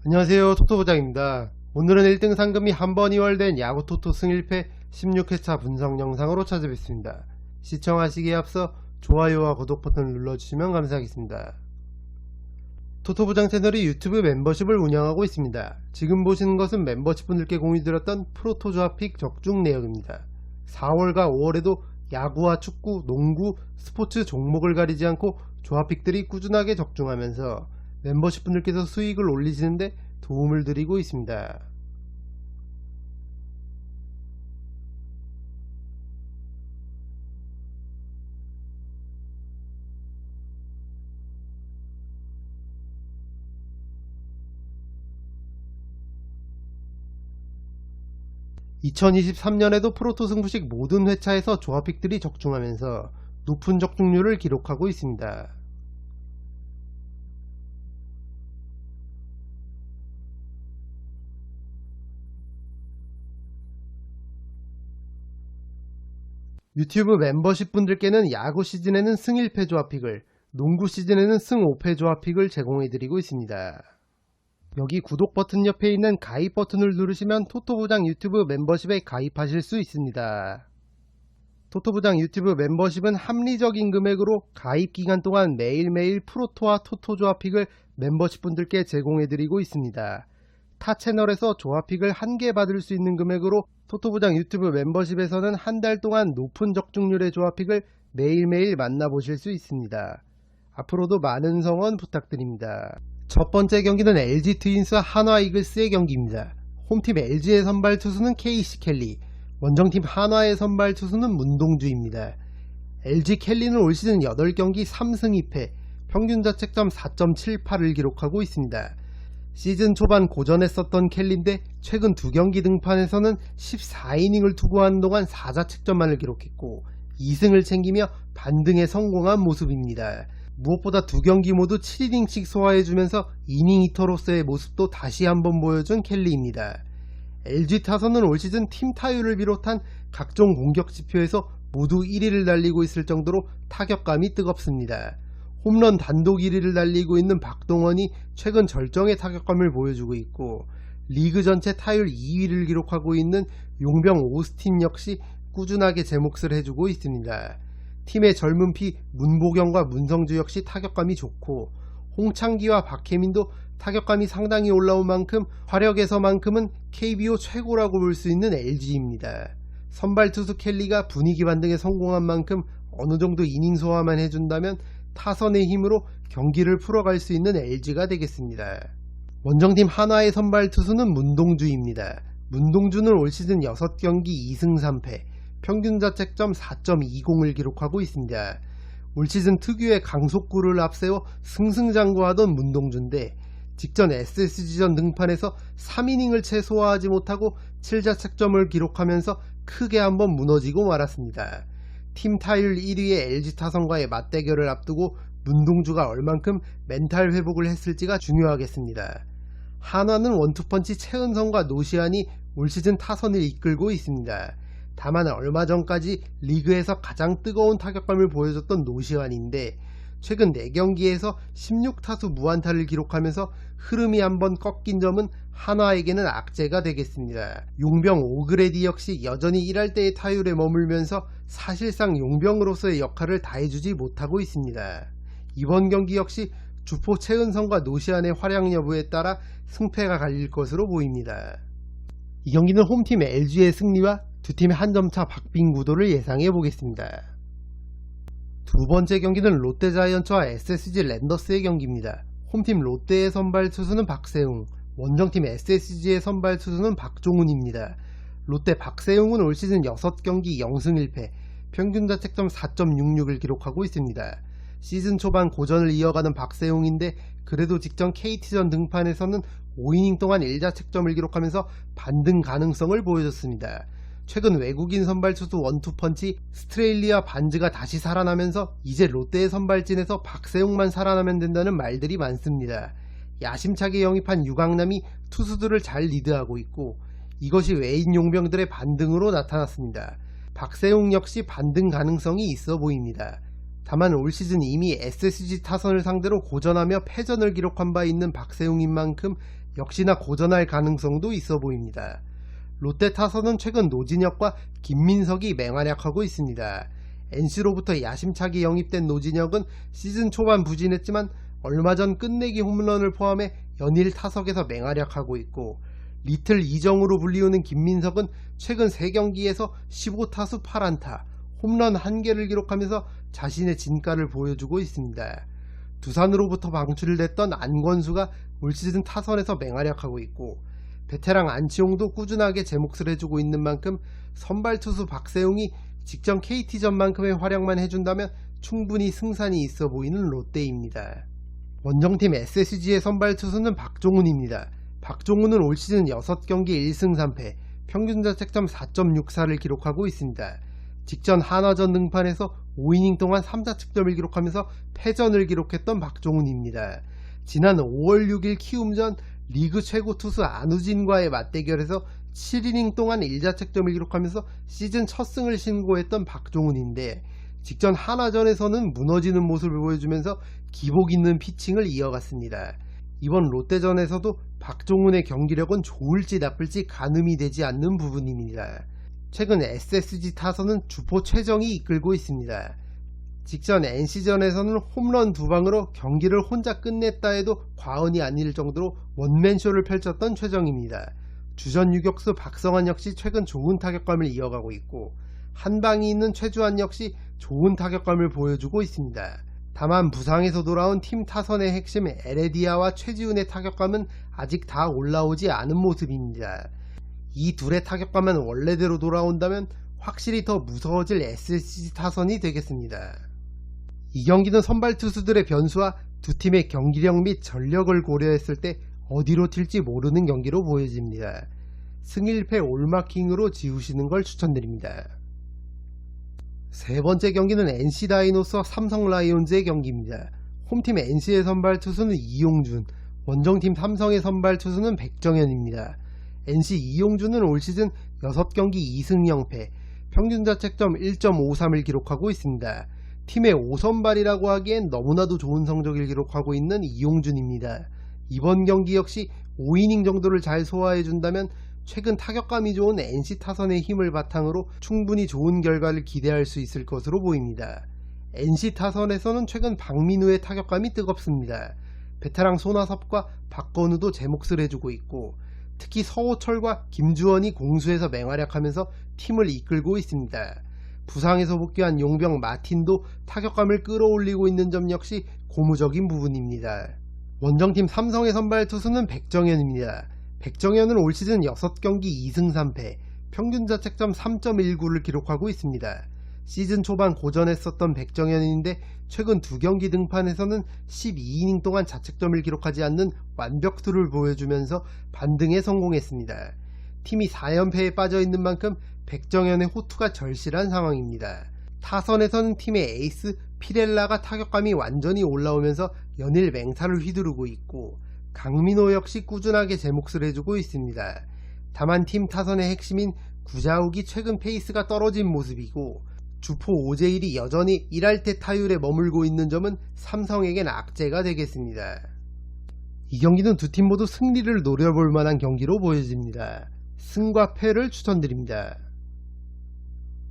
안녕하세요, 토토부장입니다. 오늘은 1등 상금이 한 번 이월된 야구토토 승1패 16회차 분석 영상으로 찾아뵙습니다. 시청하시기에 앞서 좋아요와 구독 버튼을 눌러주시면 감사하겠습니다. 토토부장 채널이 유튜브 멤버십을 운영하고 있습니다. 지금 보시는 것은 멤버십분들께 공유드렸던 프로토 조합픽 적중 내역입니다. 4월과 5월에도 야구와 축구, 농구, 스포츠 종목을 가리지 않고 조합픽들이 꾸준하게 적중하면서 멤버십 분들께서 수익을 올리시는데 도움을 드리고 있습니다. (2023년에도) 프로토 승부식 모든 회차에서 조합픽들이 적중하면서 높은 적중률을 기록하고 있습니다. 유튜브 멤버십 분들께는 야구 시즌에는 승 1패 조합픽을, 농구 시즌에는 승 5패 조합픽을 제공해드리고 있습니다. 여기 구독 버튼 옆에 있는 가입 버튼을 누르시면 토토부장 유튜브 멤버십에 가입하실 수 있습니다. 토토부장 유튜브 멤버십은 합리적인 금액으로 가입 기간 동안 매일매일 프로토와 토토 조합픽을 멤버십 분들께 제공해드리고 있습니다. 타 채널에서 조합픽을 한 개 받을 수 있는 금액으로 토토부장 유튜브 멤버십에서는 한 달 동안 높은 적중률의 조합픽을 매일매일 만나보실 수 있습니다. 앞으로도 많은 성원 부탁드립니다. 첫 번째 경기는 LG 트윈스와 한화 이글스의 경기입니다. 홈팀 LG의 선발 투수는 KC 켈리, 원정팀 한화의 선발 투수는 문동주입니다. LG 켈리는 올 시즌 8경기 3승 2패, 평균 자책점 4.78을 기록하고 있습니다. 시즌 초반 고전했었던 켈리인데 최근 2경기 등판에서는 14이닝을 투구하는 동안 4자책점만을 기록했고 2승을 챙기며 반등에 성공한 모습입니다. 무엇보다 2경기 모두 7이닝씩 소화해주면서 이닝 히터로서의 모습도 다시 한번 보여준 켈리입니다. LG 타선은 올 시즌 팀 타율을 비롯한 각종 공격 지표에서 모두 1위를 달리고 있을 정도로 타격감이 뜨겁습니다. 홈런 단독 1위를 달리고 있는 박동원이 최근 절정의 타격감을 보여주고 있고, 리그 전체 타율 2위를 기록하고 있는 용병 오스틴 역시 꾸준하게 제 몫을 해주고 있습니다. 팀의 젊은 피 문보경과 문성주 역시 타격감이 좋고, 홍창기와 박혜민도 타격감이 상당히 올라온 만큼 화력에서만큼은 KBO 최고라고 볼 수 있는 LG입니다. 선발 투수 켈리가 분위기 반등에 성공한 만큼 어느정도 이닝 소화만 해준다면 타선의 힘으로 경기를 풀어갈 수 있는 LG가 되겠습니다. 원정팀 한화의 선발 투수는 문동주입니다. 문동주는 올 시즌 6경기 2승 3패, 평균 자책점 4.20을 기록하고 있습니다. 올 시즌 특유의 강속구를 앞세워 승승장구하던 문동주인데 직전 SSG전 등판에서 3이닝을 채 소화하지 못하고 7자책점을 기록하면서 크게 한번 무너지고 말았습니다. 팀 타율 1위의 LG 타선과의 맞대결을 앞두고 문동주가 얼만큼 멘탈 회복을 했을지가 중요하겠습니다. 한화는 원투펀치 최은성과 노시안이 올 시즌 타선을 이끌고 있습니다. 다만 얼마 전까지 리그에서 가장 뜨거운 타격감을 보여줬던 노시안인데 최근 4경기에서 16타수 무안타를 기록하면서 흐름이 한번 꺾인 점은 한화에게는 악재가 되겠습니다. 용병 오그레디 역시 여전히 1할대의 타율에 머물면서 사실상 용병으로서의 역할을 다해주지 못하고 있습니다. 이번 경기 역시 주포 최은성과 노시안의 활약 여부에 따라 승패가 갈릴 것으로 보입니다. 이 경기는 홈팀 LG의 승리와 두 팀의 한 점차 박빙 구도를 예상해 보겠습니다. 두 번째 경기는 롯데자이언츠와 SSG 랜더스의 경기입니다. 홈팀 롯데의 선발 투수는 박세웅, 원정팀 SSG의 선발 투수는 박종훈입니다. 롯데 박세웅은 올 시즌 6경기 0승 1패, 평균 자책점 4.66을 기록하고 있습니다. 시즌 초반 고전을 이어가는 박세웅인데 그래도 직전 KT전 등판에서는 5이닝 동안 1자책점을 기록하면서 반등 가능성을 보여줬습니다. 최근 외국인 선발 투수 원투펀치 스트레일리아 반즈가 다시 살아나면서 이제 롯데의 선발진에서 박세웅만 살아나면 된다는 말들이 많습니다. 야심차게 영입한 유강남이 투수들을 잘 리드하고 있고 이것이 외인 용병들의 반등으로 나타났습니다. 박세웅 역시 반등 가능성이 있어 보입니다. 다만 올 시즌 이미 SSG 타선을 상대로 고전하며 패전을 기록한 바 있는 박세웅인 만큼 역시나 고전할 가능성도 있어 보입니다. 롯데 타선은 최근 노진혁과 김민석이 맹활약하고 있습니다. NC로부터 야심차게 영입된 노진혁은 시즌 초반 부진했지만 얼마 전 끝내기 홈런을 포함해 연일 타석에서 맹활약하고 있고, 리틀 이정으로 불리우는 김민석은 최근 3경기에서 15타수 8안타, 홈런 1개를 기록하면서 자신의 진가를 보여주고 있습니다. 두산으로부터 방출됐던 안권수가 올 시즌 타선에서 맹활약하고 있고, 베테랑 안치홍도 꾸준하게 제 몫을 해주고 있는 만큼 선발 투수 박세웅이 직전 KT전만큼의 활약만 해준다면 충분히 승산이 있어 보이는 롯데입니다. 원정팀 SSG의 선발 투수는 박종훈입니다. 박종훈은 올 시즌 6경기 1승 3패, 평균 자책점 4.64를 기록하고 있습니다. 직전 한화전 등판에서 5이닝 동안 3자책점을 기록하면서 패전을 기록했던 박종훈입니다. 지난 5월 6일 키움전 리그 최고 투수 안우진과의 맞대결에서 7이닝 동안 1자책점을 기록하면서 시즌 첫 승을 신고했던 박종훈인데, 직전 한화전에서는 무너지는 모습을 보여주면서 기복 있는 피칭을 이어갔습니다. 이번 롯데전에서도 박종훈의 경기력은 좋을지 나쁠지 가늠이 되지 않는 부분입니다. 최근 SSG 타선은 주포 최정이 이끌고 있습니다. 직전 NC전에서는 홈런 2방으로 경기를 혼자 끝냈다 해도 과언이 아닐 정도로 원맨쇼를 펼쳤던 최정입니다. 주전 유격수 박성환 역시 최근 좋은 타격감을 이어가고 있고, 한방이 있는 최주환 역시 좋은 타격감을 보여주고 있습니다. 다만 부상에서 돌아온 팀 타선의 핵심 에레디아와 최지훈의 타격감은 아직 다 올라오지 않은 모습입니다. 이 둘의 타격감만 원래대로 돌아온다면 확실히 더 무서워질 SSG 타선이 되겠습니다. 이 경기는 선발 투수들의 변수와 두 팀의 경기력 및 전력을 고려했을 때 어디로 튈지 모르는 경기로 보여집니다. 승1패 올마킹으로 지우시는 걸 추천드립니다. 세 번째 경기는 NC 다이노스와 삼성 라이온즈의 경기입니다. 홈팀 NC의 선발 투수는 이용준, 원정팀 삼성의 선발 투수는 백정현입니다. NC 이용준은 올 시즌 6경기 2승 0패, 평균 자책점 1.53을 기록하고 있습니다. 팀의 5선발이라고 하기엔 너무나도 좋은 성적을 기록하고 있는 이용준입니다. 이번 경기 역시 5이닝 정도를 잘 소화해준다면 최근 타격감이 좋은 NC 타선의 힘을 바탕으로 충분히 좋은 결과를 기대할 수 있을 것으로 보입니다. NC 타선에서는 최근 박민우의 타격감이 뜨겁습니다. 베테랑 손아섭과 박건우도 제 몫을 해주고 있고, 특히 서호철과 김주원이 공수에서 맹활약하면서 팀을 이끌고 있습니다. 부상에서 복귀한 용병 마틴도 타격감을 끌어올리고 있는 점 역시 고무적인 부분입니다. 원정팀 삼성의 선발 투수는 백정현입니다. 백정현은 올 시즌 6경기 2승 3패, 평균 자책점 3.19를 기록하고 있습니다. 시즌 초반 고전했었던 백정현인데 최근 2경기 등판에서는 12이닝 동안 자책점을 기록하지 않는 완벽투를 보여주면서 반등에 성공했습니다. 팀이 4연패에 빠져있는 만큼 백정현의 호투가 절실한 상황입니다. 타선에서는 팀의 에이스 피렐라가 타격감이 완전히 올라오면서 연일 맹타를 휘두르고 있고, 강민호 역시 꾸준하게 제 몫을 해주고 있습니다. 다만 팀 타선의 핵심인 구자욱이 최근 페이스가 떨어진 모습이고, 주포 오재일이 여전히 1할태 타율에 머물고 있는 점은 삼성에겐 악재가 되겠습니다. 이 경기는 두 팀 모두 승리를 노려볼 만한 경기로 보여집니다. 승과 패를 추천드립니다.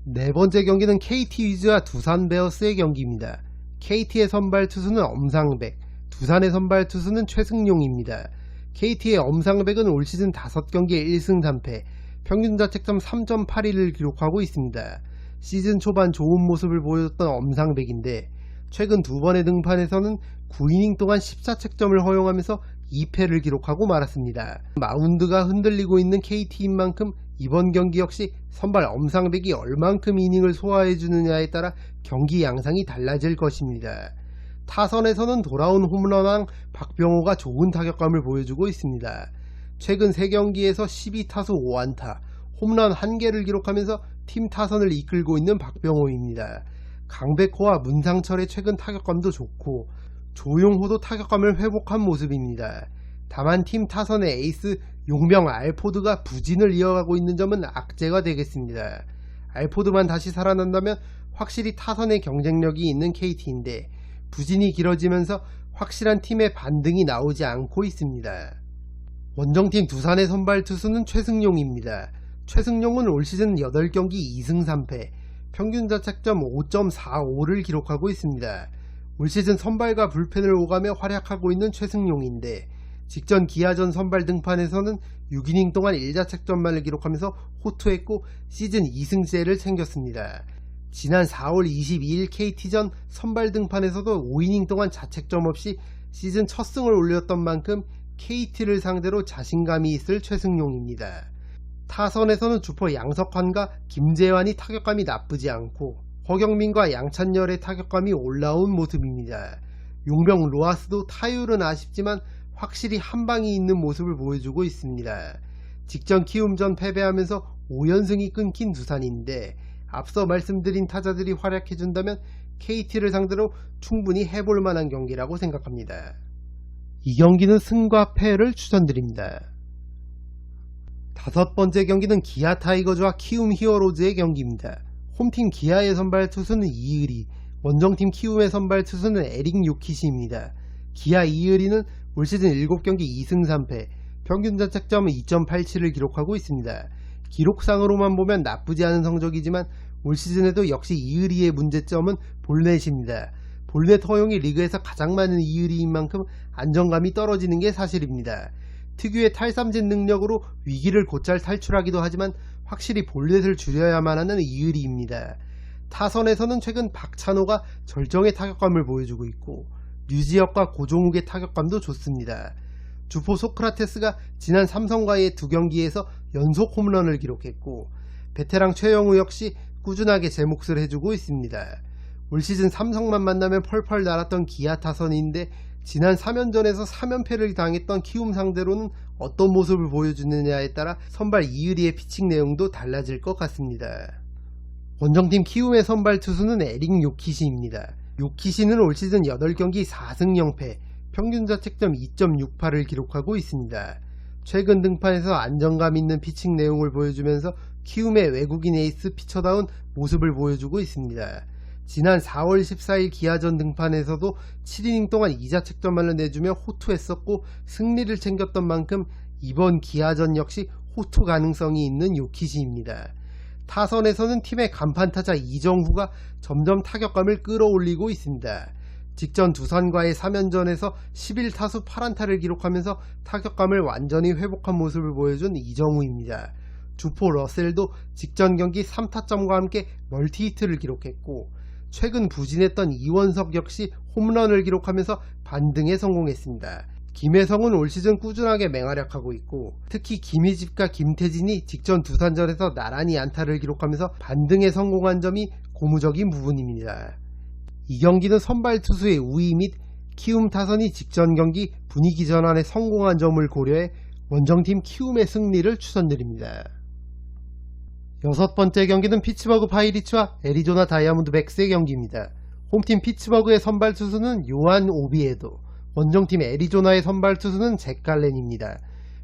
네 번째 경기는 KT 위즈와 두산 베어스의 경기입니다. KT의 선발 투수는 엄상백, 두산의 선발 투수는 최승용입니다. KT의 엄상백은 올 시즌 5경기에 1승 3패, 평균 자책점 3.81을 기록하고 있습니다. 시즌 초반 좋은 모습을 보여줬던 엄상백인데 최근 2번의 등판에서는 9이닝 동안 14책점을 허용하면서 2패를 기록하고 말았습니다. 마운드가 흔들리고 있는 KT인 만큼 이번 경기 역시 선발 엄상백이 얼만큼 이닝을 소화해주느냐에 따라 경기 양상이 달라질 것입니다. 타선에서는 돌아온 홈런왕 박병호가 좋은 타격감을 보여주고 있습니다. 최근 3경기에서 12타수 5안타, 홈런 1개를 기록하면서 팀 타선을 이끌고 있는 박병호입니다. 강백호와 문상철의 최근 타격감도 좋고 조용호도 타격감을 회복한 모습입니다. 다만 팀 타선의 에이스 용병 알포드가 부진을 이어가고 있는 점은 악재가 되겠습니다. 알포드만 다시 살아난다면 확실히 타선의 경쟁력이 있는 KT인데 부진이 길어지면서 확실한 팀의 반등이 나오지 않고 있습니다. 원정팀 두산의 선발 투수는 최승용입니다. 최승용은 올 시즌 8경기 2승 3패, 평균 자책점 5.45를 기록하고 있습니다. 올 시즌 선발과 불펜을 오가며 활약하고 있는 최승용인데 직전 기아전 선발 등판에서는 6이닝 동안 1자책점만을 기록하면서 호투했고 시즌 2승째를 챙겼습니다. 지난 4월 22일 KT전 선발 등판에서도 5이닝 동안 자책점 없이 시즌 첫 승을 올렸던 만큼 KT를 상대로 자신감이 있을 최승용입니다. 타선에서는 주포 양석환과 김재환이 타격감이 나쁘지 않고 허경민과 양찬열의 타격감이 올라온 모습입니다. 용병 로하스도 타율은 아쉽지만 확실히 한방이 있는 모습을 보여주고 있습니다. 직전 키움전 패배하면서 5연승이 끊긴 두산인데 앞서 말씀드린 타자들이 활약해준다면 KT를 상대로 충분히 해볼 만한 경기라고 생각합니다. 이 경기는 승과 패를 추천드립니다. 다섯 번째 경기는 기아 타이거즈와 키움 히어로즈의 경기입니다. 홈팀 기아의 선발 투수는 이의리, 원정팀 키움의 선발 투수는 에릭 요키시입니다. 기아 이의리는 올 시즌 7경기 2승 3패, 평균 자책점 2.87을 기록하고 있습니다. 기록상으로만 보면 나쁘지 않은 성적이지만 올 시즌에도 역시 이의리의 문제점은 볼넷입니다. 볼넷 허용이 리그에서 가장 많은 이의리인 만큼 안정감이 떨어지는 게 사실입니다. 특유의 탈삼진 능력으로 위기를 곧잘 탈출하기도 하지만 확실히 볼넷을 줄여야만 하는 이의리입니다. 타선에서는 최근 박찬호가 절정의 타격감을 보여주고 있고 류지혁과 고종욱의 타격감도 좋습니다. 주포 소크라테스가 지난 삼성과의 2경기에서 연속 홈런을 기록했고 베테랑 최영우 역시 꾸준하게 제 몫을 해주고 있습니다. 올 시즌 삼성만 만나면 펄펄 날았던 기아 타선인데 지난 3연전에서 3연패를 당했던 키움 상대로는 어떤 모습을 보여주느냐에 따라 선발 이의리의 피칭 내용도 달라질 것 같습니다. 원정팀 키움의 선발 투수는 에릭 요키시입니다. 요키시는 올 시즌 8경기 4승 0패, 평균 자책점 2.68을 기록하고 있습니다. 최근 등판에서 안정감 있는 피칭 내용을 보여주면서 키움의 외국인 에이스 피처다운 모습을 보여주고 있습니다. 지난 4월 14일 기아전 등판에서도 7이닝 동안 2자책점만을 내주며 호투했었고 승리를 챙겼던 만큼 이번 기아전 역시 호투 가능성이 있는 요키시입니다. 타선에서는 팀의 간판타자 이정후가 점점 타격감을 끌어올리고 있습니다. 직전 두산과의 3연전에서 11타수 8안타를 기록하면서 타격감을 완전히 회복한 모습을 보여준 이정후입니다. 주포 러셀도 직전 경기 3타점과 함께 멀티히트를 기록했고 최근 부진했던 이원석 역시 홈런을 기록하면서 반등에 성공했습니다. 김혜성은 올 시즌 꾸준하게 맹활약하고 있고 특히 김희집과 김태진이 직전 두산전에서 나란히 안타를 기록하면서 반등에 성공한 점이 고무적인 부분입니다. 이 경기는 선발 투수의 우위 및 키움 타선이 직전 경기 분위기 전환에 성공한 점을 고려해 원정팀 키움의 승리를 추천드립니다. 여섯 번째 경기는 피츠버그 파이리츠와 애리조나 다이아몬드백스의 경기입니다. 홈팀 피츠버그의 선발 투수는 요한 오비에도, 원정팀 애리조나의 선발 투수는 잭 갈렌입니다.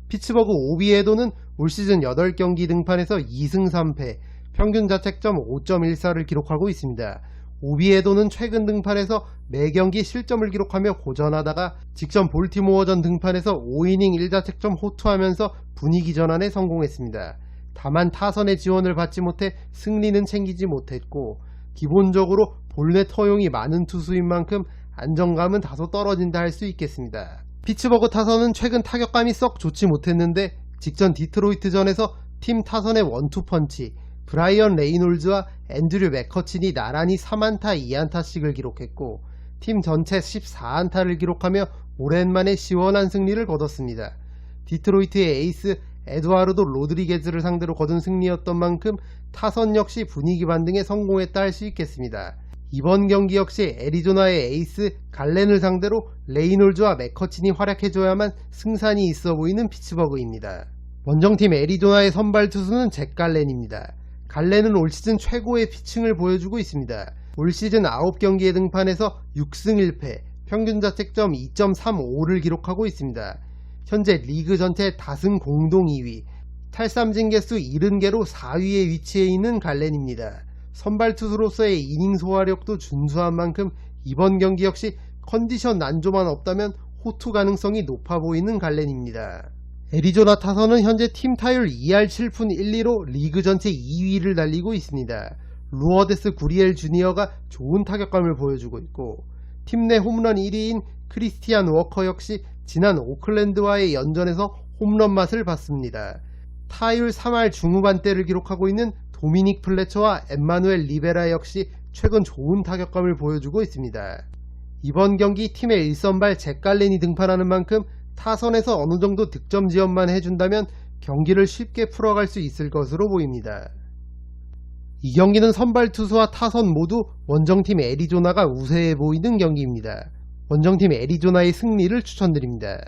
피츠버그 오비에도는 올 시즌 8경기 등판에서 2승 3패, 평균 자책점 5.14를 기록하고 있습니다. 오비에도는 최근 등판에서 매경기 실점을 기록하며 고전하다가 직전 볼티모어전 등판에서 5이닝 1자책점 호투하면서 분위기 전환에 성공했습니다. 다만 타선의 지원을 받지 못해 승리는 챙기지 못했고 기본적으로 볼넷 허용이 많은 투수인 만큼 안정감은 다소 떨어진다 할 수 있겠습니다. 피츠버그 타선은 최근 타격감이 썩 좋지 못했는데 직전 디트로이트전에서 팀 타선의 원투펀치 브라이언 레이놀즈와 앤드류 맥커친이 나란히 3안타 2안타씩을 기록했고 팀 전체 14안타를 기록하며 오랜만에 시원한 승리를 거뒀습니다. 디트로이트의 에이스 에두아르도 로드리게즈를 상대로 거둔 승리였던 만큼 타선 역시 분위기 반등에 성공했다 할 수 있겠습니다. 이번 경기 역시 애리조나의 에이스 갈렌을 상대로 레이놀즈와 맥커친이 활약해줘야만 승산이 있어 보이는 피츠버그입니다. 원정팀 애리조나의 선발 투수는 잭 갈렌입니다. 갈렌은 올 시즌 최고의 피칭을 보여주고 있습니다. 올 시즌 9경기에 등판해서 6승 1패, 평균 자책점 2.35를 기록하고 있습니다. 현재 리그 전체 다승 공동 2위, 탈삼진 개수 70개로 4위에 위치해 있는 갈렌입니다. 선발 투수로서의 이닝 소화력도 준수한 만큼 이번 경기 역시 컨디션 난조만 없다면 호투 가능성이 높아 보이는 갈렌입니다. 애리조나 타선은 현재 팀 타율 2할 7푼 1리로 리그 전체 2위를 달리고 있습니다. 루어데스 구리엘 주니어가 좋은 타격감을 보여주고 있고, 팀 내 홈런 1위인 크리스티안 워커 역시 지난 오클랜드와의 연전에서 홈런 맛을 봤습니다. 타율 3할 중후반대를 기록하고 있는 도미닉 플래처와 엠마누엘 리베라 역시 최근 좋은 타격감을 보여주고 있습니다. 이번 경기 팀의 1선발 잭 갈렌이 등판하는 만큼 타선에서 어느정도 득점 지원만 해준다면 경기를 쉽게 풀어갈 수 있을 것으로 보입니다. 이 경기는 선발 투수와 타선 모두 원정팀 애리조나가 우세해 보이는 경기입니다. 원정팀 애리조나의 승리를 추천드립니다.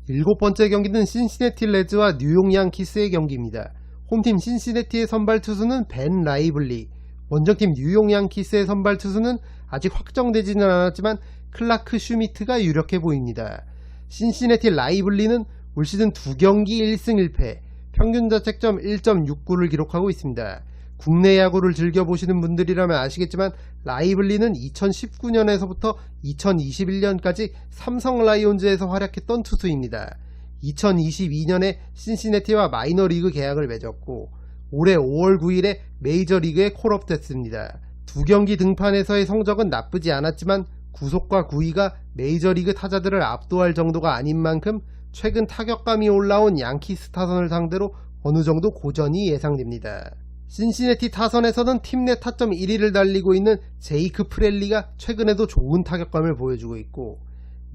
7번째 경기는 신시내티 레즈와 뉴욕 양키스의 경기입니다. 홈팀 신시내티의 선발 투수는 벤 라이블리, 원정팀 뉴욕 양키스의 선발 투수는 아직 확정되지는 않았지만 클라크 슈미트가 유력해 보입니다. 신시내티 라이블리는 올 시즌 2경기 1승 1패, 평균 자책점 1.69를 기록하고 있습니다. 국내 야구를 즐겨보시는 분들이라면 아시겠지만 라이블리는 2019년에서부터 2021년까지 삼성 라이온즈에서 활약했던 투수입니다. 2022년에 신시내티와 마이너리그 계약을 맺었고 올해 5월 9일에 메이저리그에 콜업됐습니다. 2경기 등판에서의 성적은 나쁘지 않았지만 구속과 구위가 메이저리그 타자들을 압도할 정도가 아닌 만큼 최근 타격감이 올라온 양키스 타선을 상대로 어느정도 고전이 예상됩니다. 신시내티 타선에서는 팀 내 타점 1위를 달리고 있는 제이크 프렐리가 최근에도 좋은 타격감을 보여주고 있고,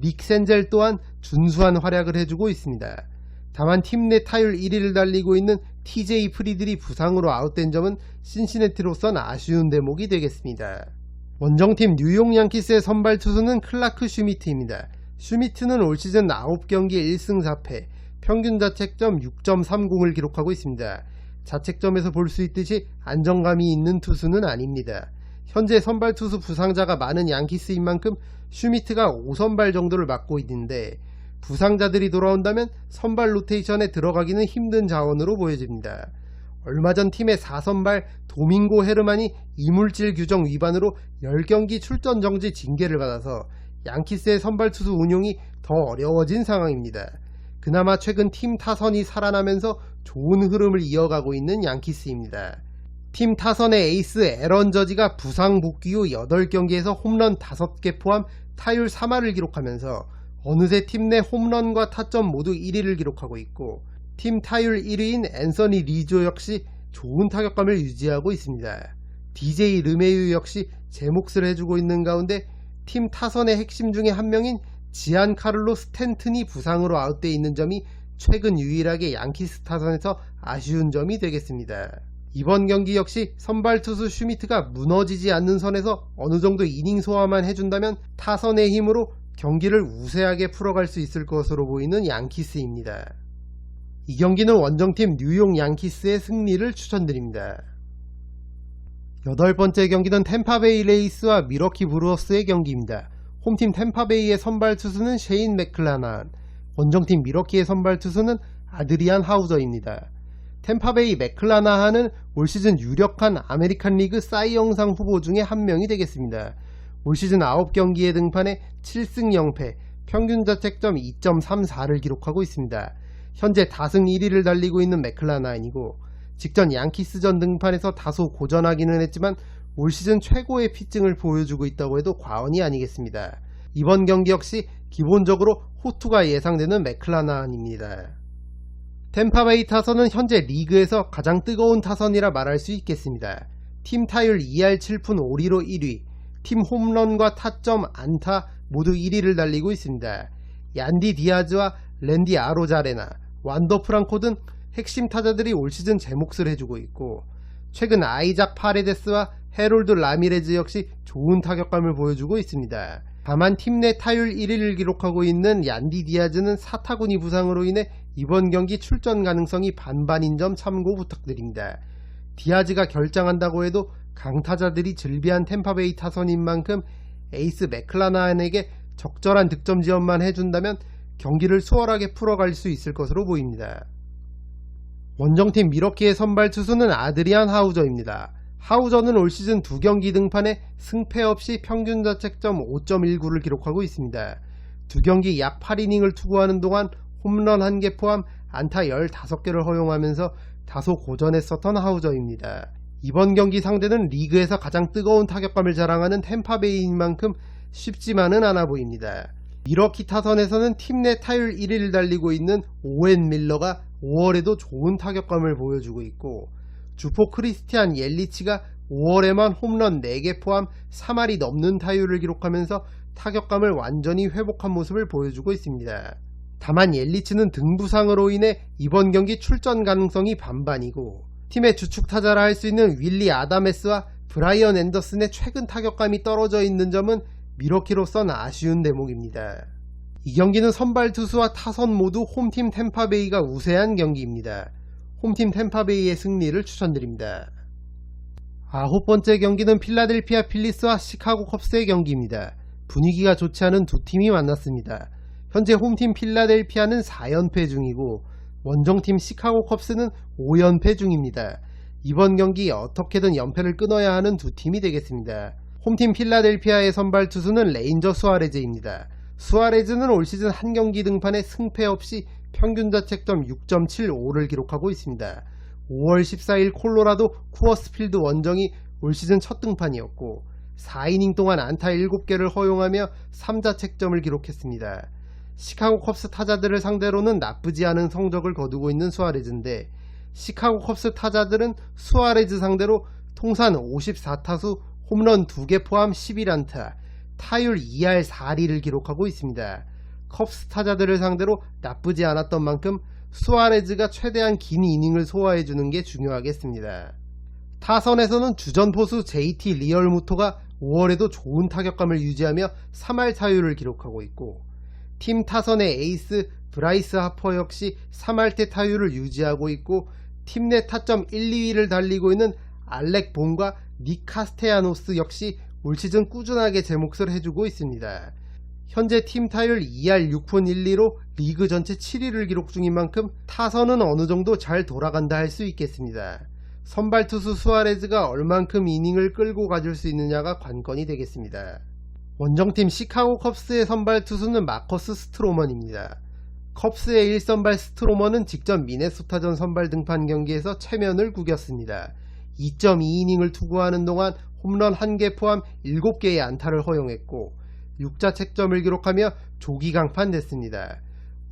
닉 센젤 또한 준수한 활약을 해주고 있습니다. 다만 팀 내 타율 1위를 달리고 있는 TJ 프리들이 부상으로 아웃된 점은 신시내티로선 아쉬운 대목이 되겠습니다. 원정팀 뉴욕 양키스의 선발 투수는 클라크 슈미트입니다. 슈미트는 올 시즌 9경기 1승 4패, 평균 자책점 6.30을 기록하고 있습니다. 자책점에서 볼 수 있듯이 안정감이 있는 투수는 아닙니다. 현재 선발 투수 부상자가 많은 양키스인 만큼 슈미트가 5선발 정도를 맡고 있는데 부상자들이 돌아온다면 선발 로테이션에 들어가기는 힘든 자원으로 보여집니다. 얼마 전 팀의 4선발 도밍고 헤르만이 이물질 규정 위반으로 10경기 출전 정지 징계를 받아서 양키스의 선발 투수 운용이 더 어려워진 상황입니다. 그나마 최근 팀 타선이 살아나면서 좋은 흐름을 이어가고 있는 양키스입니다. 팀 타선의 에이스 에런 저지가 부상 복귀 후 8경기에서 홈런 5개 포함 타율 3할을 기록하면서 어느새 팀 내 홈런과 타점 모두 1위를 기록하고 있고, 팀 타율 1위인 앤서니 리조 역시 좋은 타격감을 유지하고 있습니다. DJ 르메유 역시 제 몫을 해주고 있는 가운데 팀 타선의 핵심 중에 한 명인 지안 카를로 스탠튼이 부상으로 아웃되어 있는 점이 최근 유일하게 양키스 타선에서 아쉬운 점이 되겠습니다. 이번 경기 역시 선발 투수 슈미트가 무너지지 않는 선에서 어느정도 이닝 소화만 해준다면 타선의 힘으로 경기를 우세하게 풀어갈 수 있을 것으로 보이는 양키스입니다. 이 경기는 원정팀 뉴욕 양키스의 승리를 추천드립니다. 8번째 경기는 템파베이 레이스와 미러키 브루어스의 경기입니다. 홈팀 템파베이의 선발 투수는 셰인 맥클라나한, 원정팀 미러키의 선발 투수는 아드리안 하우저입니다. 템파베이 맥클라나한은 올 시즌 유력한 아메리칸 리그 사이 영상 후보 중에 한 명이 되겠습니다. 올 시즌 9경기에 등판해 7승 0패, 평균 자책점 2.34를 기록하고 있습니다. 현재 다승 1위를 달리고 있는 맥클라나한이고, 직전 양키스전 등판에서 다소 고전하기는 했지만 올 시즌 최고의 피칭을 보여주고 있다고 해도 과언이 아니겠습니다. 이번 경기 역시 기본적으로 호투가 예상되는 맥클라나한입니다. 템파베이 타선은 현재 리그에서 가장 뜨거운 타선이라 말할 수 있겠습니다. 팀 타율 2할 7푼 5리로 1위, 팀 홈런과 타점, 안타 모두 1위를 달리고 있습니다. 얀디 디아즈와 랜디 아로자레나, 완더 프랑코 등 핵심 타자들이 올 시즌 제 몫을 해주고 있고, 최근 아이작 파레데스와 헤롤드 라미레즈 역시 좋은 타격감을 보여주고 있습니다. 다만 팀 내 타율 1위를 기록하고 있는 얀디 디아즈는 사타구니 부상으로 인해 이번 경기 출전 가능성이 반반인 점 참고 부탁드립니다. 디아즈가 결장한다고 해도 강타자들이 즐비한 템파베이 타선인 만큼 에이스 맥클라나한에게 적절한 득점 지원만 해준다면 경기를 수월하게 풀어갈 수 있을 것으로 보입니다. 원정팀 미러키의 선발 투수는 아드리안 하우저입니다. 하우저는 올 시즌 2경기 등판에 승패 없이 평균 자책점 5.19를 기록하고 있습니다. 2경기 약 8이닝을 투구하는 동안 홈런 1개 포함 안타 15개를 허용하면서 다소 고전했었던 하우저입니다. 이번 경기 상대는 리그에서 가장 뜨거운 타격감을 자랑하는 템파베이인 만큼 쉽지만은 않아 보입니다. 미러키 타선에서는 팀 내 타율 1위를 달리고 있는 오웬 밀러가 5월에도 좋은 타격감을 보여주고 있고, 주포 크리스티안 옐리치가 5월에만 홈런 4개 포함 3할이 넘는 타율을 기록하면서 타격감을 완전히 회복한 모습을 보여주고 있습니다. 다만 옐리치는 등 부상으로 인해 이번 경기 출전 가능성이 반반이고, 팀의 주축 타자라 할 수 있는 윌리 아다메스와 브라이언 앤더슨의 최근 타격감이 떨어져 있는 점은 미러키로선 아쉬운 대목입니다. 이 경기는 선발 투수와 타선 모두 홈팀 템파베이가 우세한 경기입니다. 홈팀 템파베이의 승리를 추천드립니다. 9번째 경기는 필라델피아 필리스와 시카고 컵스의 경기입니다. 분위기가 좋지 않은 두 팀이 만났습니다. 현재 홈팀 필라델피아는 4연패 중이고 원정팀 시카고 컵스는 5연패 중입니다. 이번 경기 어떻게든 연패를 끊어야 하는 두 팀이 되겠습니다. 홈팀 필라델피아의 선발 투수는 레인저 수아레즈입니다. 수아레즈는 올 시즌 한 경기 등판에 승패 없이 평균 자책점 6.75를 기록하고 있습니다. 5월 14일 콜로라도 쿠어스필드 원정이 올 시즌 첫 등판이었고 4이닝 동안 안타 7개를 허용하며 3자책점을 기록했습니다. 시카고 컵스 타자들을 상대로는 나쁘지 않은 성적을 거두고 있는 수아레즈인데, 시카고 컵스 타자들은 수아레즈 상대로 통산 54타수 홈런 2개 포함 11안타, 타율 2할 4리를 기록하고 있습니다. 컵스 타자들을 상대로 나쁘지 않았던 만큼 수아레즈가 최대한 긴 이닝을 소화해주는 게 중요하겠습니다. 타선에서는 주전 포수 JT 리얼무토가 5월에도 좋은 타격감을 유지하며 3할 타율을 기록하고 있고, 팀 타선의 에이스 브라이스 하퍼 역시 3할대 타율을 유지하고 있고, 팀 내 타점 1, 2위를 달리고 있는 알렉 본과 닉 카스테야노스 역시 올 시즌 꾸준하게 제 몫을 해주고 있습니다. 현재 팀 타율 2할 6푼 1리로 리그 전체 7위를 기록 중인 만큼 타선은 어느정도 잘 돌아간다 할 수 있겠습니다. 선발 투수 수아레즈가 얼만큼 이닝을 끌고 가줄 수 있느냐가 관건이 되겠습니다. 원정팀 시카고 컵스의 선발 투수는 마커스 스트로먼입니다. 컵스의 1선발 스트로먼은 직전 미네소타전 선발 등판 경기에서 체면을 구겼습니다. 2.2이닝을 투구하는 동안 홈런 1개 포함 7개의 안타를 허용했고 6자책점을 기록하며 조기 강판됐습니다.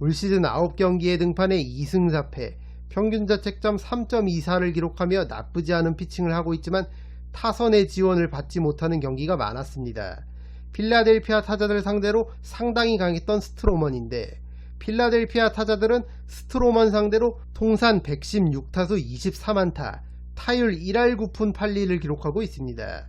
올 시즌 9경기에 등판해 2승 4패, 평균 자책점 3.24를 기록하며 나쁘지 않은 피칭을 하고 있지만 타선의 지원을 받지 못하는 경기가 많았습니다. 필라델피아 타자들 상대로 상당히 강했던 스트로먼인데, 필라델피아 타자들은 스트로먼 상대로 통산 116타수 23안타, 타율 1할 9푼 8리를 기록하고 있습니다.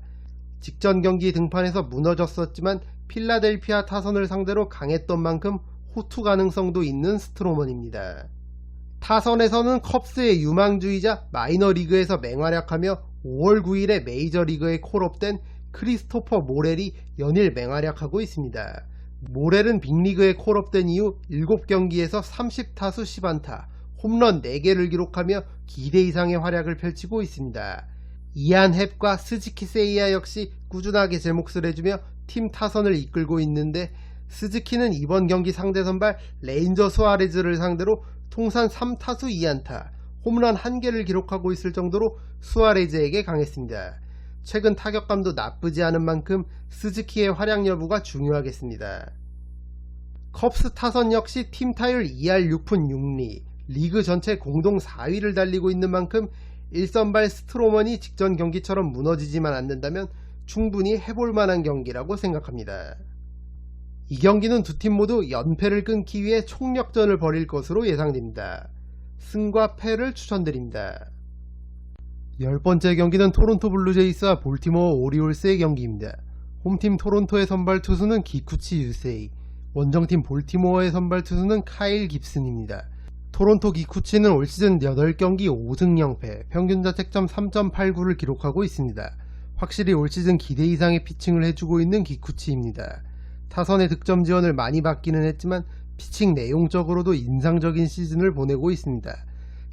직전 경기 등판에서 무너졌었지만 필라델피아 타선을 상대로 강했던 만큼 호투 가능성도 있는 스트로먼입니다. 타선에서는 컵스의 유망주이자 마이너리그에서 맹활약하며 5월 9일에 메이저리그에 콜업된 크리스토퍼 모렐이 연일 맹활약하고 있습니다. 모렐은 빅리그에 콜업된 이후 7경기에서 30타수 10안타, 홈런 4개를 기록하며 기대 이상의 활약을 펼치고 있습니다. 이안 헵과 스즈키 세이야 역시 꾸준하게 제 몫을 해주며 팀 타선을 이끌고 있는데, 스즈키는 이번 경기 상대 선발 레인저 수아레즈를 상대로 통산 3타수 2안타, 홈런 1개를 기록하고 있을 정도로 수아레즈에게 강했습니다. 최근 타격감도 나쁘지 않은 만큼 스즈키의 활약 여부가 중요하겠습니다. 컵스 타선 역시 팀 타율 2할 6푼 6리, 리그 전체 공동 4위를 달리고 있는 만큼 1선발 스트로먼이 직전 경기처럼 무너지지만 않는다면 충분히 해볼 만한 경기라고 생각합니다. 이 경기는 두 팀 모두 연패를 끊기 위해 총력전을 벌일 것으로 예상됩니다. 승과 패를 추천드립니다. 10번째 경기는 토론토 블루제이스와 볼티모어 오리올스의 경기입니다. 홈팀 토론토의 선발 투수는 기쿠치 유세이, 원정팀 볼티모어의 선발 투수는 카일 깁슨입니다. 토론토 기쿠치는 올 시즌 8경기 5승 0패, 평균 자책점 3.89를 기록하고 있습니다. 확실히 올 시즌 기대 이상의 피칭을 해주고 있는 기쿠치입니다. 타선의 득점 지원을 많이 받기는 했지만 피칭 내용적으로도 인상적인 시즌을 보내고 있습니다.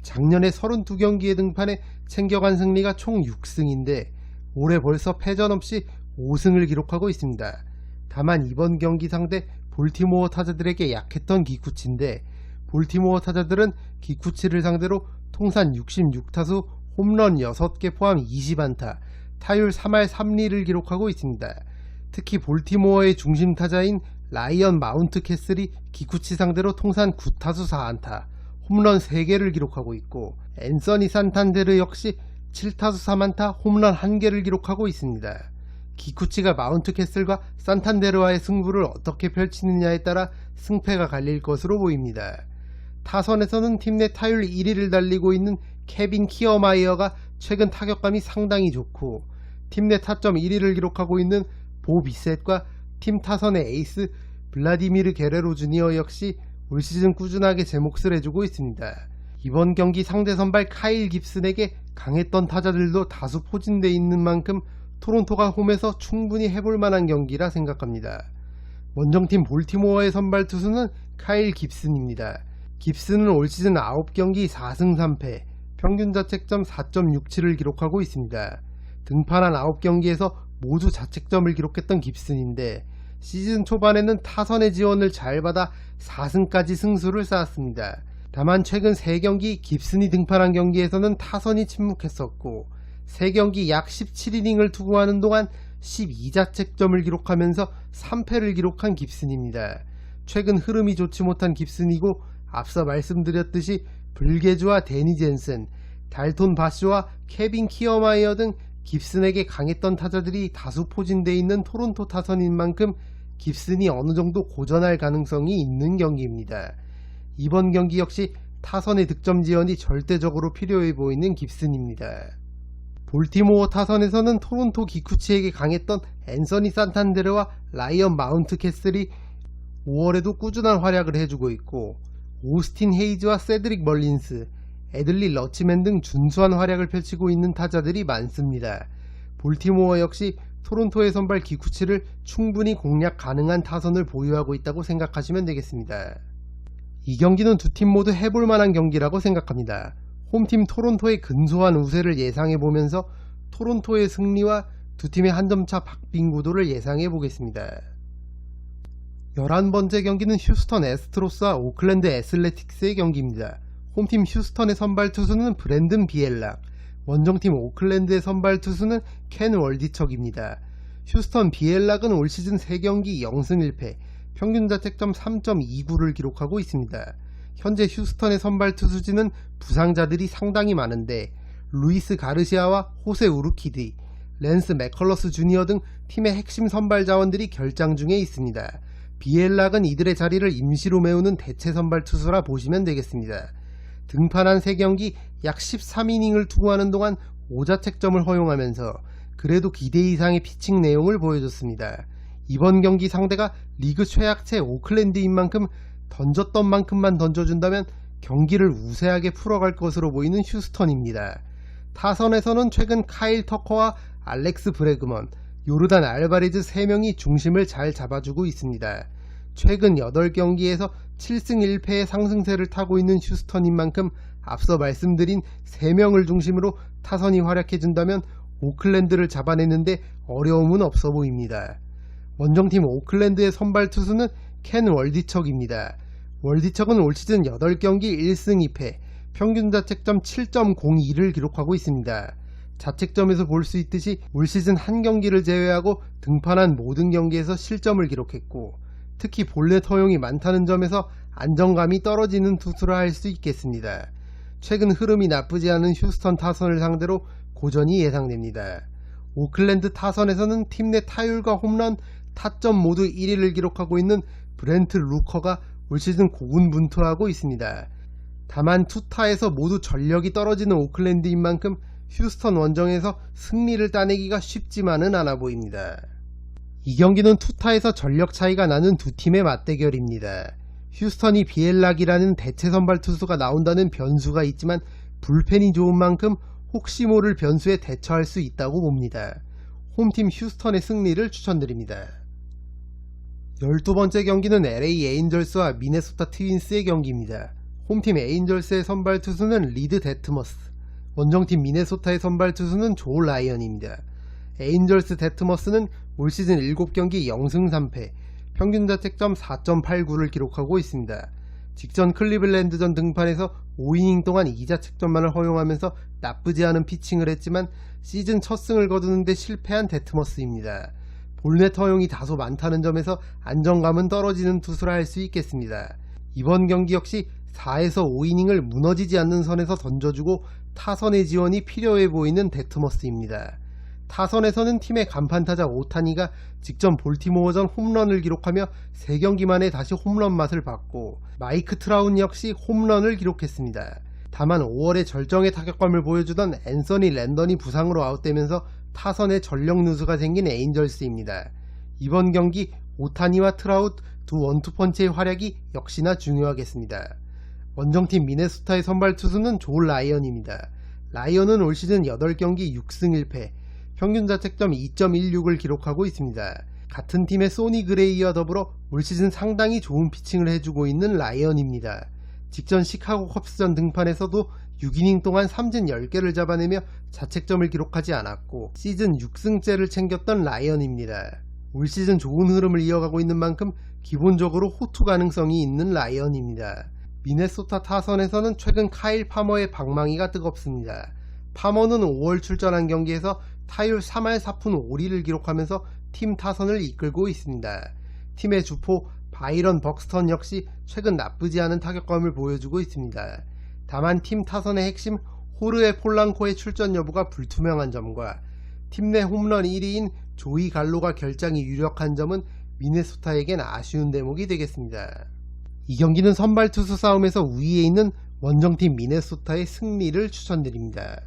작년에 32경기에 등판해 챙겨간 승리가 총 6승인데 올해 벌써 패전 없이 5승을 기록하고 있습니다. 다만 이번 경기 상대 볼티모어 타자들에게 약했던 기쿠치인데 볼티모어 타자들은 기쿠치를 상대로 통산 66타수 홈런 6개 포함 20안타, 타율 3할 3리를 기록하고 있습니다. 특히 볼티모어의 중심 타자인 라이언 마운트 캐슬이 기쿠치 상대로 통산 9타수 4안타, 홈런 3개를 기록하고 있고, 앤서니 산탄데르 역시 7타수 3안타, 홈런 1개를 기록하고 있습니다. 기쿠치가 마운트 캐슬과 산탄데르와의 승부를 어떻게 펼치느냐에 따라 승패가 갈릴 것으로 보입니다. 타선에서는 팀 내 타율 1위를 달리고 있는 케빈 키어마이어가 최근 타격감이 상당히 좋고, 팀 내 타점 1위를 기록하고 있는 보 비셋과 팀 타선의 에이스 블라디미르 게레로 주니어 역시 올 시즌 꾸준하게 제 몫을 해주고 있습니다. 이번 경기 상대 선발 카일 깁슨에게 강했던 타자들도 다수 포진되어 있는 만큼 토론토가 홈에서 충분히 해볼 만한 경기라 생각합니다. 원정팀 볼티모어의 선발 투수는 카일 깁슨입니다. 깁슨은 올 시즌 9경기 4승 3패, 평균 자책점 4.67을 기록하고 있습니다. 등판한 9경기에서 모두 자책점을 기록했던 깁슨인데, 시즌 초반에는 타선의 지원을 잘 받아 4승까지 승수를 쌓았습니다. 다만 최근 3경기 깁슨이 등판한 경기에서는 타선이 침묵했었고, 3경기 약 17이닝을 투구하는 동안 12자책점을 기록하면서 3패를 기록한 깁슨입니다. 최근 흐름이 좋지 못한 깁슨이고, 앞서 말씀드렸듯이 불게주와 데니 젠슨, 달톤 바시와 케빈 키어마이어 등 깁슨에게 강했던 타자들이 다수 포진되어 있는 토론토 타선인 만큼 깁슨이 어느정도 고전할 가능성이 있는 경기입니다. 이번 경기 역시 타선의 득점 지원이 절대적으로 필요해 보이는 깁슨입니다. 볼티모어 타선에서는 토론토 기쿠치에게 강했던 앤서니 산탄데르와 라이언 마운트 캐슬이 5월에도 꾸준한 활약을 해주고 있고, 오스틴 헤이즈와 세드릭 멀린스, 애들리 러치맨 등 준수한 활약을 펼치고 있는 타자들이 많습니다. 볼티모어 역시 토론토의 선발 기쿠치를 충분히 공략 가능한 타선을 보유하고 있다고 생각하시면 되겠습니다. 이 경기는 두 팀 모두 해볼 만한 경기라고 생각합니다. 홈팀 토론토의 근소한 우세를 예상해보면서 토론토의 승리와 두 팀의 한 점차 박빙 구도를 예상해보겠습니다. 11번째 경기는 휴스턴 애스트로스와 오클랜드 애슬레틱스의 경기입니다. 홈팀 휴스턴의 선발 투수는 브랜든 비엘락, 원정팀 오클랜드의 선발 투수는 켄 월디척입니다. 휴스턴 비엘락은 올 시즌 3경기 0승 1패, 평균 자책점 3.29를 기록하고 있습니다. 현재 휴스턴의 선발 투수진은 부상자들이 상당히 많은데, 루이스 가르시아와 호세 우르키디, 랜스 맥컬러스 주니어 등 팀의 핵심 선발 자원들이 결장 중에 있습니다. 비엘락은 이들의 자리를 임시로 메우는 대체 선발 투수라 보시면 되겠습니다. 등판한 3경기 약 13이닝을 투구하는 동안 5자책점을 허용하면서 그래도 기대 이상의 피칭 내용을 보여줬습니다. 이번 경기 상대가 리그 최약체 오클랜드인 만큼 던졌던 만큼만 던져준다면 경기를 우세하게 풀어갈 것으로 보이는 휴스턴입니다. 타선에서는 최근 카일 터커와 알렉스 브래그먼, 요르단 알바레즈 3명이 중심을 잘 잡아주고 있습니다. 최근 8경기에서 7승 1패의 상승세를 타고 있는 휴스턴인 만큼 앞서 말씀드린 3명을 중심으로 타선이 활약해준다면 오클랜드를 잡아내는데 어려움은 없어 보입니다. 원정팀 오클랜드의 선발 투수는 켄 월디척입니다. 월디척은 올 시즌 8경기 1승 2패, 평균 자책점 7.02를 기록하고 있습니다. 자책점에서 볼 수 있듯이 올 시즌 한 경기를 제외하고 등판한 모든 경기에서 실점을 기록했고, 특히 볼넷 허용이 많다는 점에서 안정감이 떨어지는 투수라 할 수 있겠습니다. 최근 흐름이 나쁘지 않은 휴스턴 타선을 상대로 고전이 예상됩니다. 오클랜드 타선에서는 팀 내 타율과 홈런, 타점 모두 1위를 기록하고 있는 브렌트 루커가 올 시즌 고군분투하고 있습니다. 다만 투타에서 모두 전력이 떨어지는 오클랜드인 만큼 휴스턴 원정에서 승리를 따내기가 쉽지만은 않아 보입니다. 이 경기는 투타에서 전력 차이가 나는 두 팀의 맞대결입니다. 휴스턴이 비엘락이라는 대체 선발 투수가 나온다는 변수가 있지만 불펜이 좋은 만큼 혹시 모를 변수에 대처할 수 있다고 봅니다. 홈팀 휴스턴의 승리를 추천드립니다. 12번째 경기는 LA 에인절스와 미네소타 트윈스의 경기입니다. 홈팀 에인절스의 선발 투수는 리드 데트머스, 원정팀 미네소타의 선발 투수는 조 라이언입니다. 에인절스 데트머스는 올 시즌 7경기 0승 3패, 평균 자책점 4.89를 기록하고 있습니다. 직전 클리블랜드전 등판에서 5이닝 동안 2자책점만을 허용하면서 나쁘지 않은 피칭을 했지만 시즌 첫 승을 거두는데 실패한 데트머스입니다. 볼넷 허용이 다소 많다는 점에서 안정감은 떨어지는 투수라 할 수 있겠습니다. 이번 경기 역시 4에서 5이닝을 무너지지 않는 선에서 던져주고 타선의 지원이 필요해 보이는 데트머스입니다. 타선에서는 팀의 간판타자 오타니가 직전 볼티모어전 홈런을 기록하며 3경기 만에 다시 홈런 맛을 봤고 마이크 트라운 역시 홈런을 기록했습니다. 다만 5월에 절정의 타격감을 보여주던 앤서니 랜던이 부상으로 아웃되면서 타선에 전력 누수가 생긴 에인절스입니다. 이번 경기 오타니와 트라웃 두 원투펀치의 활약이 역시나 중요하겠습니다. 원정팀 미네소타의 선발 투수는 조 라이언입니다. 라이언은 올 시즌 8경기 6승 1패, 평균 자책점 2.16을 기록하고 있습니다. 같은 팀의 소니 그레이와 더불어 올 시즌 상당히 좋은 피칭을 해주고 있는 라이언입니다. 직전 시카고 컵스전 등판에서도 6이닝 동안 삼진 10개를 잡아내며 자책점을 기록하지 않았고 시즌 6승째를 챙겼던 라이언입니다. 올 시즌 좋은 흐름을 이어가고 있는 만큼 기본적으로 호투 가능성이 있는 라이언입니다. 미네소타 타선에서는 최근 카일 파머의 방망이가 뜨겁습니다. 파머는 5월 출전한 경기에서 타율 3할 4푼 5리를 기록하면서 팀 타선을 이끌고 있습니다. 팀의 주포 바이런 벅스턴 역시 최근 나쁘지 않은 타격감을 보여주고 있습니다. 다만 팀 타선의 핵심 호르헤 폴랑코의 출전 여부가 불투명한 점과 팀 내 홈런 1위인 조이 갈로가 결장이 유력한 점은 미네소타에겐 아쉬운 대목이 되겠습니다. 이 경기는 선발 투수 싸움에서 우위에 있는 원정팀 미네소타의 승리를 추천드립니다.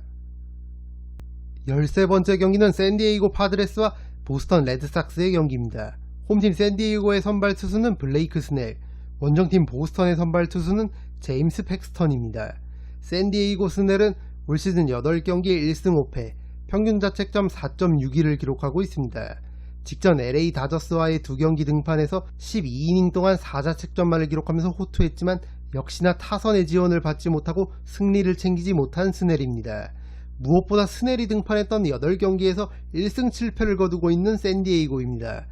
13번째 경기는 샌디에이고 파드레스와 보스턴 레드삭스의 경기입니다. 홈팀 샌디에이고의 선발 투수는 블레이크 스넬, 원정팀 보스턴의 선발 투수는 제임스 팩스턴입니다. 샌디에이고 스넬은 올 시즌 8경기 1승 5패, 평균 자책점 4.61을 기록하고 있습니다. 직전 LA 다저스와의 2경기 등판에서 12이닝 동안 4자책점만을 기록하면서 호투했지만 역시나 타선의 지원을 받지 못하고 승리를 챙기지 못한 스넬입니다. 무엇보다 스넬이 등판했던 8경기에서 1승 7패를 거두고 있는 샌디에이고입니다.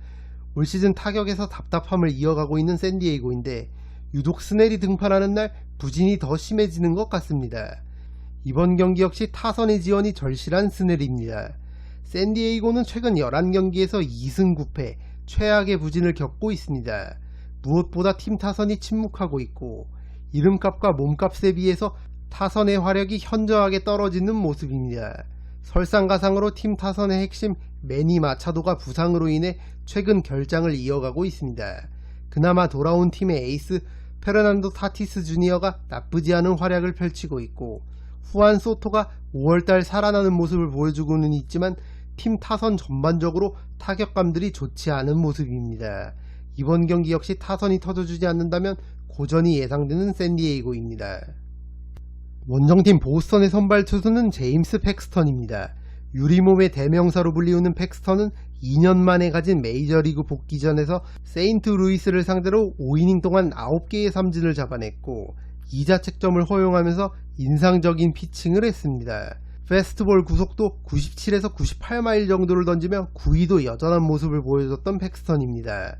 올 시즌 타격에서 답답함을 이어가고 있는 샌디에이고인데 유독 스넬이 등판하는 날 부진이 더 심해지는 것 같습니다. 이번 경기 역시 타선의 지원이 절실한 스넬입니다. 샌디에이고는 최근 11경기에서 2승 9패, 최악의 부진을 겪고 있습니다. 무엇보다 팀 타선이 침묵하고 있고 이름값과 몸값에 비해서 타선의 화력이 현저하게 떨어지는 모습입니다. 설상가상으로 팀 타선의 핵심 매니 마차도가 부상으로 인해 최근 결장을 이어가고 있습니다. 그나마 돌아온 팀의 에이스 페르난도 타티스 주니어가 나쁘지 않은 활약을 펼치고 있고 후안 소토가 5월달 살아나는 모습을 보여주고는 있지만 팀 타선 전반적으로 타격감들이 좋지 않은 모습입니다. 이번 경기 역시 타선이 터져주지 않는다면 고전이 예상되는 샌디에이고입니다. 원정팀 보스턴의 선발 투수는 제임스 팩스턴입니다. 유리몸의 대명사로 불리우는 팩스턴은 2년 만에 가진 메이저리그 복귀전에서 세인트 루이스를 상대로 5이닝 동안 9개의 삼진을 잡아냈고 2자책점을 허용하면서 인상적인 피칭을 했습니다. 페스트볼 구속도 97에서 98마일 정도를 던지며 구위도 여전한 모습을 보여줬던 팩스턴입니다.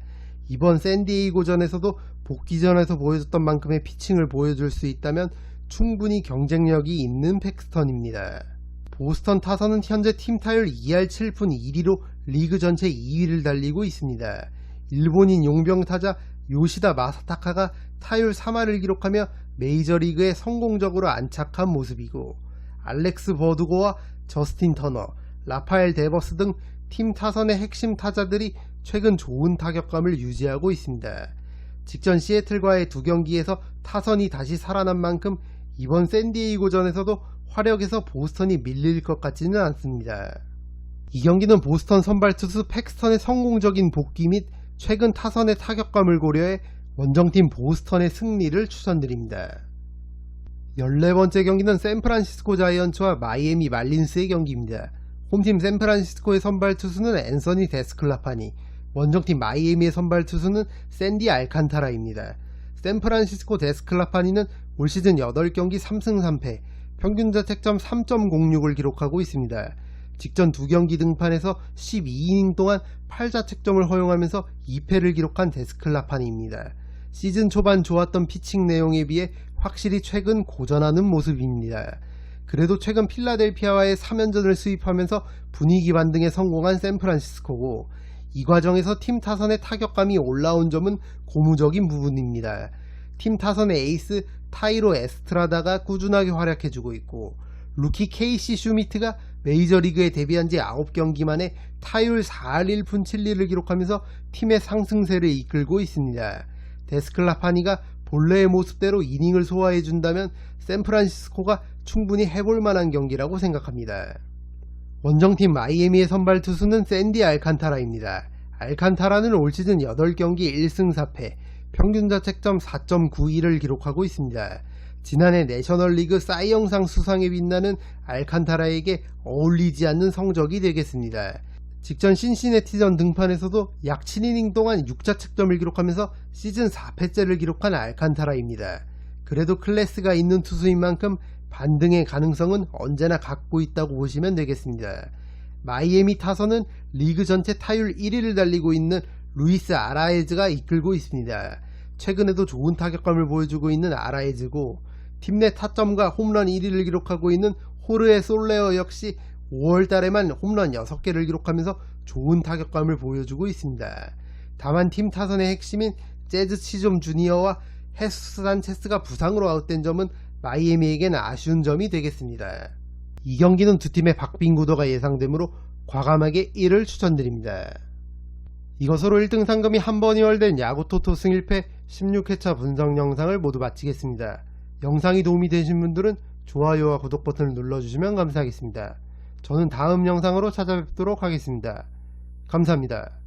이번 샌디에이고전에서도 복귀전에서 보여줬던 만큼의 피칭을 보여줄 수 있다면 충분히 경쟁력이 있는 팩스턴입니다. 보스턴 타선은 현재 팀 타율 2할 7푼 1리로 리그 전체 2위를 달리고 있습니다. 일본인 용병 타자 요시다 마사타카가 타율 3할을 기록하며 메이저리그에 성공적으로 안착한 모습이고 알렉스 버두고와 저스틴 터너, 라파엘 데버스 등 팀 타선의 핵심 타자들이 최근 좋은 타격감을 유지하고 있습니다. 직전 시애틀과의 2경기에서 타선이 다시 살아난 만큼 이번 샌디에이고전에서도 화력에서 보스턴이 밀릴 것 같지는 않습니다. 이 경기는 보스턴 선발 투수 팩스턴의 성공적인 복귀 및 최근 타선의 타격감을 고려해 원정팀 보스턴의 승리를 추천드립니다. 14번째 경기는 샌프란시스코 자이언츠와 마이애미 말린스의 경기입니다. 홈팀 샌프란시스코의 선발 투수는 앤서니 데스클라파니, 원정팀 마이애미의 선발 투수는 샌디 알칸타라입니다. 샌프란시스코 데스클라파니는 올 시즌 8경기 3승 3패, 평균 자책점 3.06을 기록하고 있습니다. 직전 2경기 등판에서 12이닝 동안 8자책점을 허용하면서 2패를 기록한 데스클라파니입니다. 시즌 초반 좋았던 피칭 내용에 비해 확실히 최근 고전하는 모습입니다. 그래도 최근 필라델피아와의 3연전을 수입하면서 분위기 반등에 성공한 샌프란시스코고, 이 과정에서 팀 타선의 타격감이 올라온 점은 고무적인 부분입니다. 팀 타선의 에이스 타이로 에스트라다가 꾸준하게 활약해주고 있고, 루키 케이시 슈미트가 메이저리그에 데뷔한 지 9경기 만에 타율 4할 1푼 7리를 기록하면서 팀의 상승세를 이끌고 있습니다. 데스클라파니가 본래의 모습대로 이닝을 소화해준다면 샌프란시스코가 충분히 해볼 만한 경기라고 생각합니다. 원정팀 마이애미의 선발 투수는 샌디 알칸타라입니다. 알칸타라는 올 시즌 8경기 1승 4패, 평균 자책점 4.92를 기록하고 있습니다. 지난해 내셔널리그 사이영상 수상에 빛나는 알칸타라에게 어울리지 않는 성적이 되겠습니다. 직전 신시내티전 등판에서도 약 7이닝 동안 6자책점을 기록하면서 시즌 4패째를 기록한 알칸타라입니다. 그래도 클래스가 있는 투수인 만큼 반등의 가능성은 언제나 갖고 있다고 보시면 되겠습니다. 마이애미 타선은 리그 전체 타율 1위를 달리고 있는 루이스 아라에즈가 이끌고 있습니다. 최근에도 좋은 타격감을 보여주고 있는 아라에즈고, 팀 내 타점과 홈런 1위를 기록하고 있는 호르헤 솔레어 역시 5월달에만 홈런 6개를 기록하면서 좋은 타격감을 보여주고 있습니다. 다만 팀 타선의 핵심인 재즈 치좀 주니어와 헤수스 산체스가 부상으로 아웃된 점은 마이애미에겐 아쉬운 점이 되겠습니다. 이 경기는 두 팀의 박빙 구도가 예상되므로 과감하게 1을 추천드립니다. 이것으로 1등 상금이 한 번이 월된 야구토토 승1패 16회차 분석 영상을 모두 마치겠습니다. 영상이 도움이 되신 분들은 좋아요와 구독 버튼을 눌러주시면 감사하겠습니다. 저는 다음 영상으로 찾아뵙도록 하겠습니다. 감사합니다.